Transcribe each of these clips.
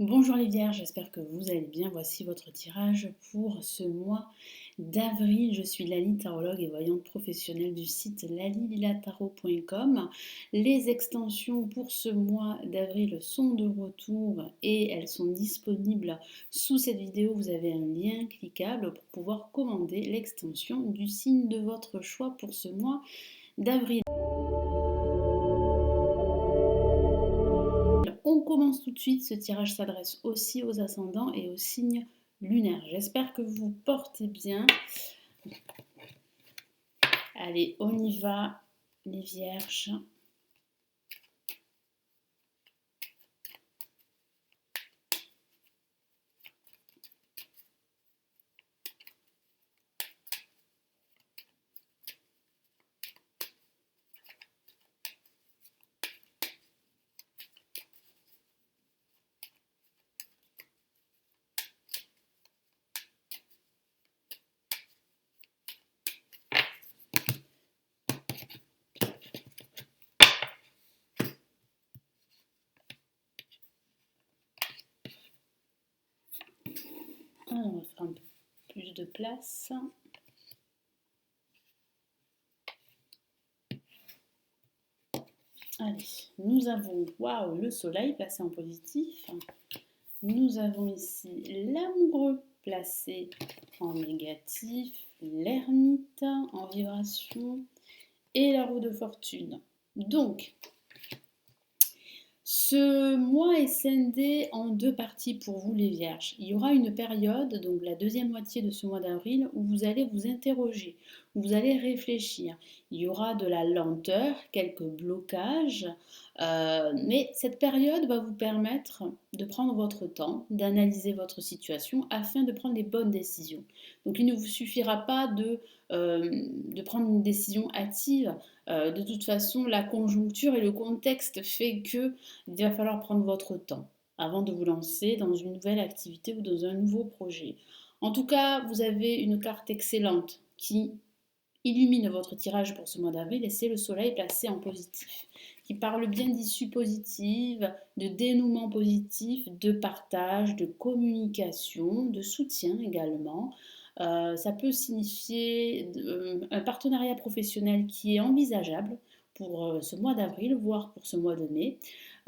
Bonjour les Vierges, j'espère que vous allez bien. Voici votre tirage pour ce mois d'avril. Je suis Lali, tarologue et voyante professionnelle du site lalililatarot.com. Les extensions pour ce mois d'avril sont de retour et elles sont disponibles sous cette vidéo. Vous avez un lien cliquable pour pouvoir commander l'extension du signe de votre choix pour ce mois d'avril. On commence tout de suite, ce tirage s'adresse aussi aux ascendants et aux signes lunaires. J'espère que vous vous portez bien. Allez, on y va, les vierges. Alors, on va faire un peu plus de place. Allez, nous avons, waouh, le soleil placé en positif. Nous avons ici l'amoureux placé en négatif, l'ermite en vibration et la roue de fortune. Donc, ce mois est scindé en deux parties pour vous les vierges. Il y aura une période, donc la deuxième moitié de ce mois d'avril, où vous allez vous interroger, où vous allez réfléchir. Il y aura de la lenteur, quelques blocages, mais cette période va vous permettre de prendre votre temps, d'analyser votre situation afin de prendre les bonnes décisions. Donc il ne vous suffira pas de prendre une décision hâtive. De toute façon, la conjoncture et le contexte fait que il va falloir prendre votre temps avant de vous lancer dans une nouvelle activité ou dans un nouveau projet. En tout cas, vous avez une carte excellente qui illumine votre tirage pour ce mois d'avril et c'est le soleil placé en positif, qui parle bien d'issues positives, de dénouement positif, de partage, de communication, de soutien également. Ça peut signifier un partenariat professionnel qui est envisageable pour ce mois d'avril, voire pour ce mois de mai.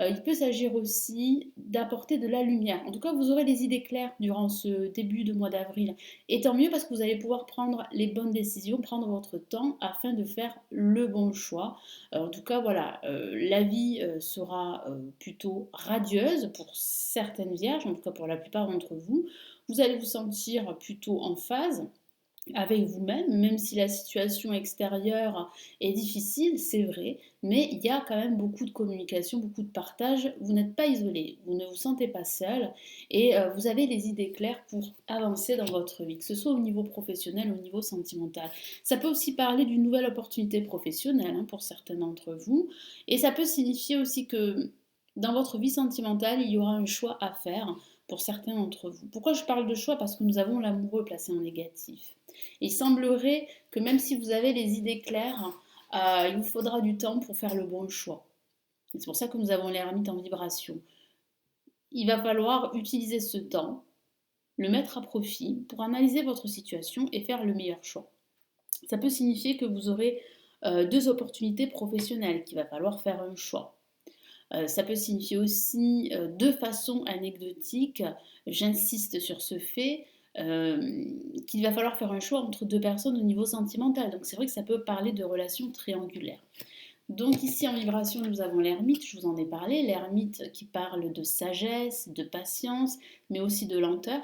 Il peut s'agir aussi d'apporter de la lumière. En tout cas, vous aurez les idées claires durant ce début de mois d'avril. Et tant mieux parce que vous allez pouvoir prendre les bonnes décisions, prendre votre temps afin de faire le bon choix. En tout cas, voilà, la vie sera plutôt radieuse pour certaines vierges, en tout cas pour la plupart d'entre vous. Vous allez vous sentir plutôt en phase avec vous-même, même si la situation extérieure est difficile, c'est vrai, mais il y a quand même beaucoup de communication, beaucoup de partage. Vous n'êtes pas isolé, vous ne vous sentez pas seul et vous avez les idées claires pour avancer dans votre vie, que ce soit au niveau professionnel ou au niveau sentimental. Ça peut aussi parler d'une nouvelle opportunité professionnelle hein, pour certains d'entre vous et ça peut signifier aussi que dans votre vie sentimentale, il y aura un choix à faire pour certains d'entre vous. Pourquoi je parle de choix? Parce que nous avons l'amoureux placé en négatif. Il semblerait que même si vous avez les idées claires, il vous faudra du temps pour faire le bon choix. C'est pour ça que nous avons l'ermite en vibration. Il va falloir utiliser ce temps, le mettre à profit pour analyser votre situation et faire le meilleur choix. Ça peut signifier que vous aurez deux opportunités professionnelles, qu'il va falloir faire un choix. Ça peut signifier aussi de façon anecdotique, j'insiste sur ce fait, qu'il va falloir faire un choix entre deux personnes au niveau sentimental. Donc c'est vrai que ça peut parler de relations triangulaires. Donc ici en vibration, nous avons l'ermite, je vous en ai parlé, l'ermite qui parle de sagesse, de patience, mais aussi de lenteur.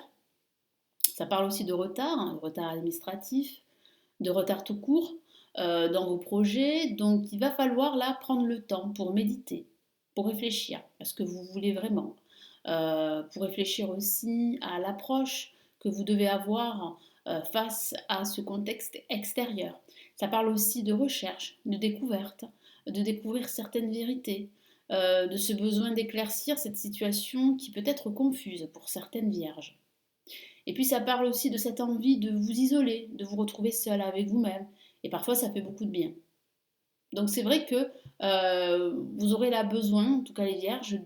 Ça parle aussi de retard, hein, retard administratif, de retard tout court dans vos projets. Donc il va falloir là prendre le temps pour méditer, pour réfléchir à ce que vous voulez vraiment, pour réfléchir aussi à l'approche que vous devez avoir face à ce contexte extérieur. Ça parle aussi de recherche, de découverte, de découvrir certaines vérités, de ce besoin d'éclaircir cette situation qui peut être confuse pour certaines vierges. Et puis ça parle aussi de cette envie de vous isoler, de vous retrouver seul avec vous-même. Et parfois ça fait beaucoup de bien. Donc c'est vrai que vous aurez là besoin, en tout cas les vierges,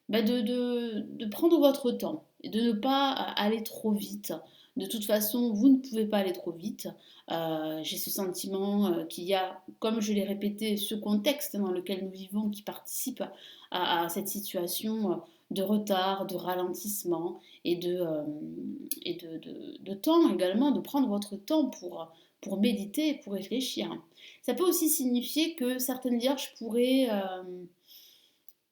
bah, de prendre votre temps et de ne pas aller trop vite. De toute façon, vous ne pouvez pas aller trop vite. J'ai ce sentiment qu'il y a, comme je l'ai répété, ce contexte dans lequel nous vivons qui participe à cette situation de retard, de ralentissement et de temps également, de prendre votre temps pour méditer et pour réfléchir. Ça peut aussi signifier que certaines vierges pourraient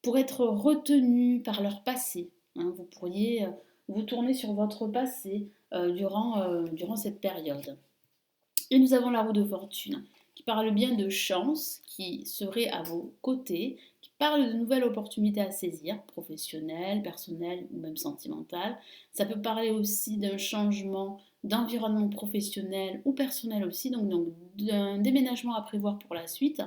pour être retenus par leur passé. Hein. Vous pourriez vous tourner sur votre passé durant cette période. Et nous avons la roue de fortune qui parle bien de chance, qui serait à vos côtés, qui parle de nouvelles opportunités à saisir, professionnelles, personnelles ou même sentimentales. Ça peut parler aussi d'un changement d'environnement professionnel ou personnel aussi, donc d'un déménagement à prévoir pour la suite.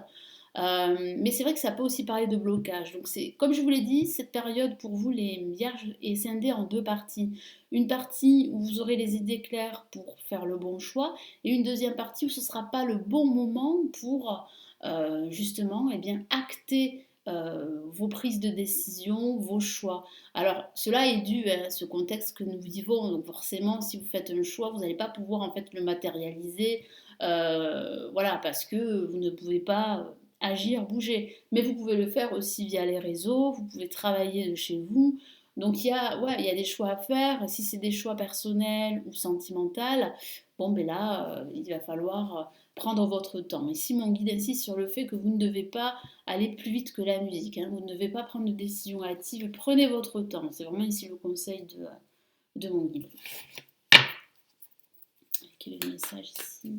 Mais c'est vrai que ça peut aussi parler de blocage. Donc c'est, comme je vous l'ai dit, cette période pour vous les vierges est scindée en deux parties. Une partie où vous aurez les idées claires pour faire le bon choix et une deuxième partie où ce ne sera pas le bon moment pour justement eh bien, acter vos prises de décision, vos choix. Alors cela est dû à ce contexte que nous vivons. Donc forcément, si vous faites un choix, vous n'allez pas pouvoir en fait le matérialiser. Voilà, parce que vous ne pouvez pas agir, bouger. Mais vous pouvez le faire aussi via les réseaux, vous pouvez travailler de chez vous. Donc il y a des choix à faire. Si c'est des choix personnels ou sentimentaux, bon ben là, il va falloir prendre votre temps. Ici, mon guide insiste sur le fait que vous ne devez pas aller plus vite que la musique. Hein. Vous ne devez pas prendre de décision hâtive. Prenez votre temps. C'est vraiment ici le conseil de mon guide. Quel est le message ici?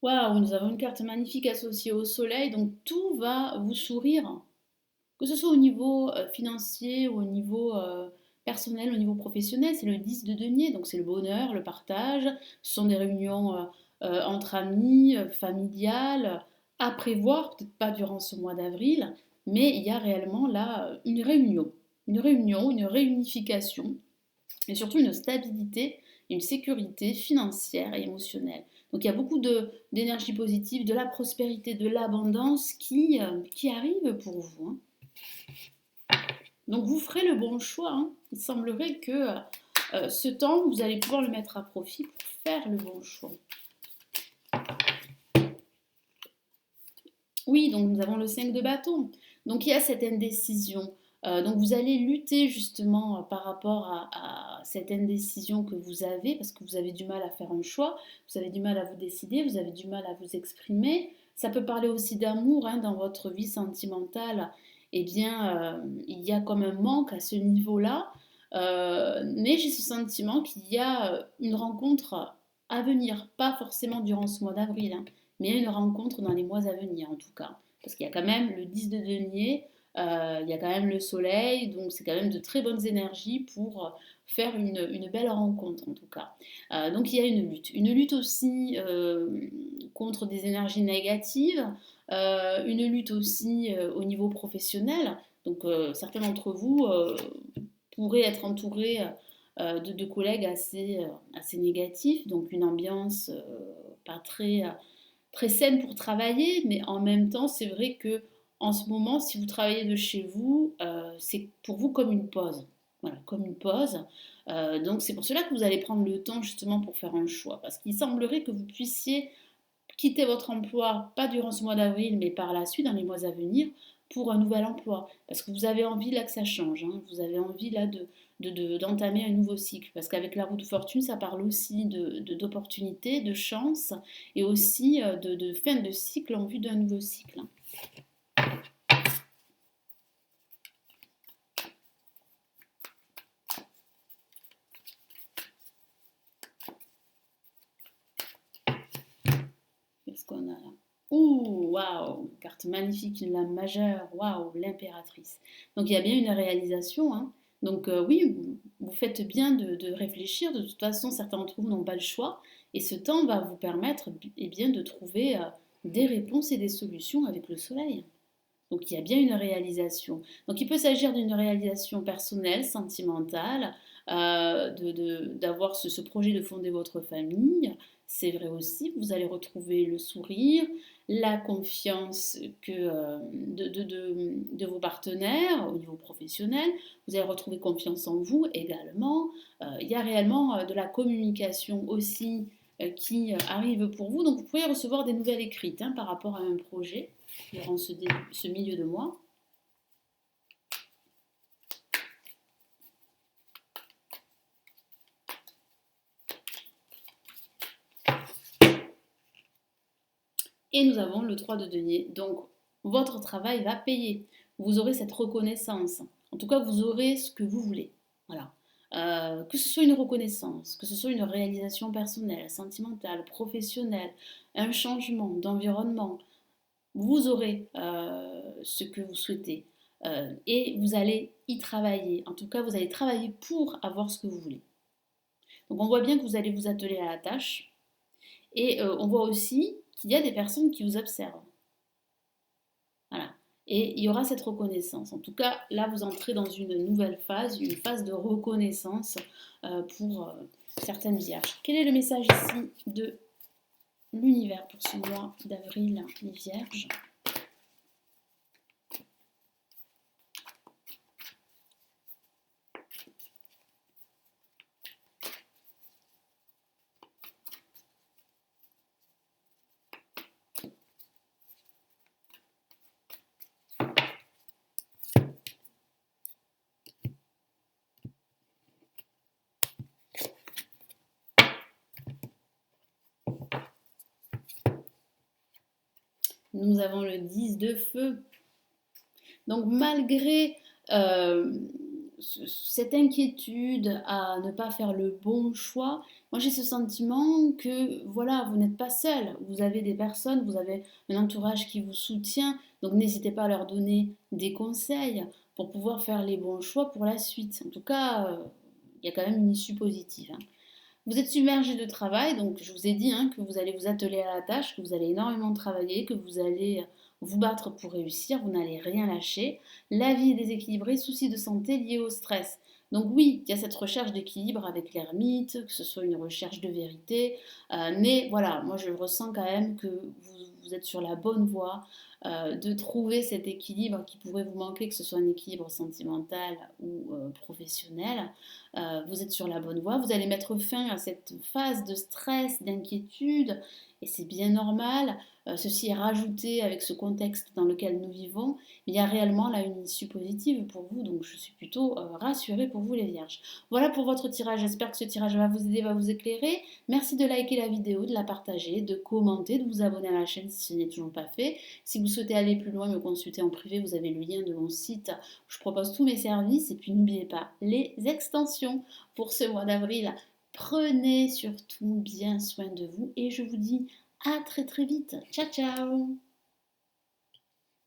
Waouh, nous avons une carte magnifique associée au soleil, donc tout va vous sourire, que ce soit au niveau financier ou au niveau personnel, au niveau professionnel. C'est le 10 de denier, donc c'est le bonheur, le partage. Ce sont des réunions entre amis, familiales, à prévoir, peut-être pas durant ce mois d'avril, mais il y a réellement là une réunion, une réunification et surtout une stabilité, une sécurité financière et émotionnelle. Donc il y a beaucoup d'énergie positive, de la prospérité, de l'abondance qui arrive pour vous. Hein. Donc vous ferez le bon choix. Hein. Il semblerait que ce temps, vous allez pouvoir le mettre à profit pour faire le bon choix. Oui, donc nous avons le 5 de bâton. Donc il y a cette indécision. Donc vous allez lutter justement par rapport à cette indécision que vous avez, parce que vous avez du mal à faire un choix, vous avez du mal à vous décider, vous avez du mal à vous exprimer. Ça peut parler aussi d'amour hein, dans votre vie sentimentale. Eh bien, il y a comme un manque à ce niveau-là. Mais j'ai ce sentiment qu'il y a une rencontre à venir, pas forcément durant ce mois d'avril, hein, mais il y a une rencontre dans les mois à venir en tout cas. Parce qu'il y a quand même le 10 de denier, il y a quand même le soleil, donc c'est quand même de très bonnes énergies pour faire une belle rencontre en tout cas. Donc il y a une lutte aussi contre des énergies négatives, une lutte aussi au niveau professionnel. Donc certains d'entre vous pourraient être entourés de collègues assez négatifs, donc une ambiance pas très saine pour travailler, mais en même temps, c'est vrai que en ce moment, si vous travaillez de chez vous, c'est pour vous comme une pause. Voilà, comme une pause. Donc c'est pour cela que vous allez prendre le temps justement pour faire un choix, parce qu'il semblerait que vous puissiez quitter votre emploi, pas durant ce mois d'avril, mais par la suite, dans les mois à venir, pour un nouvel emploi. Parce que vous avez envie là que ça change. Hein. Vous avez envie là d'entamer un nouveau cycle. Parce qu'avec la roue de fortune, ça parle aussi d'opportunités, de chance et aussi de fin de cycle en vue d'un nouveau cycle. Qu'est-ce qu'on a là? Ouh, waouh, carte magnifique, une lame majeure, waouh, l'impératrice. Donc il y a bien une réalisation, hein. Donc oui, vous faites bien de réfléchir. De toute façon, certains d'entre vous n'ont pas le choix. Et ce temps va vous permettre eh bien, de trouver des réponses et des solutions avec le soleil. Donc il y a bien une réalisation. Donc il peut s'agir d'une réalisation personnelle, sentimentale, d'avoir ce projet de fonder votre famille. C'est vrai aussi, vous allez retrouver le sourire, la confiance de vos partenaires au niveau professionnel. Vous allez retrouver confiance en vous également. Il y a réellement de la communication aussi qui arrive pour vous. Donc vous pouvez recevoir des nouvelles écrites par rapport à un projet durant ce milieu de mois. Et nous avons le 3 de denier. Donc, votre travail va payer. Vous aurez cette reconnaissance. En tout cas, vous aurez ce que vous voulez. Voilà. Que ce soit une reconnaissance, que ce soit une réalisation personnelle, sentimentale, professionnelle, un changement d'environnement, vous aurez ce que vous souhaitez. Et vous allez y travailler. En tout cas, vous allez travailler pour avoir ce que vous voulez. Donc on voit bien que vous allez vous atteler à la tâche. Et on voit aussi qu'il y a des personnes qui vous observent. Voilà. Et il y aura cette reconnaissance. En tout cas, là, vous entrez dans une nouvelle phase, une phase de reconnaissance pour certaines vierges. Quel est le message ici de l'univers pour ce mois d'avril, les vierges? Nous avons le 10 de feu. Donc malgré cette inquiétude à ne pas faire le bon choix, moi j'ai ce sentiment que voilà, vous n'êtes pas seul. Vous avez des personnes, vous avez un entourage qui vous soutient. Donc n'hésitez pas à leur donner des conseils pour pouvoir faire les bons choix pour la suite. En tout cas, il y a quand même une issue positive. Vous êtes submergé de travail, donc je vous ai dit que vous allez vous atteler à la tâche, que vous allez énormément travailler, que vous allez vous battre pour réussir, vous n'allez rien lâcher. La vie est déséquilibrée, soucis de santé liés au stress. Donc oui, il y a cette recherche d'équilibre avec l'ermite, que ce soit une recherche de vérité, mais voilà, moi je ressens quand même que vous êtes sur la bonne voie de trouver cet équilibre qui pourrait vous manquer, que ce soit un équilibre sentimental ou professionnel. Vous êtes sur la bonne voie, vous allez mettre fin à cette phase de stress, d'inquiétude, et c'est bien normal. Ceci est rajouté avec ce contexte dans lequel nous vivons. Il y a réellement là une issue positive pour vous, donc je suis plutôt rassurée pour vous les vierges. Voilà pour votre tirage, j'espère que ce tirage va vous aider, va vous éclairer. Merci de liker la vidéo, de la partager, de commenter, de vous abonner à la chaîne si ce n'est toujours pas fait. Si vous souhaitez aller plus loin, me consulter en privé, vous avez le lien de mon site où je propose tous mes services. Et puis n'oubliez pas les extensions pour ce mois d'avril. Prenez surtout bien soin de vous et je vous dis à très très vite. Ciao ciao.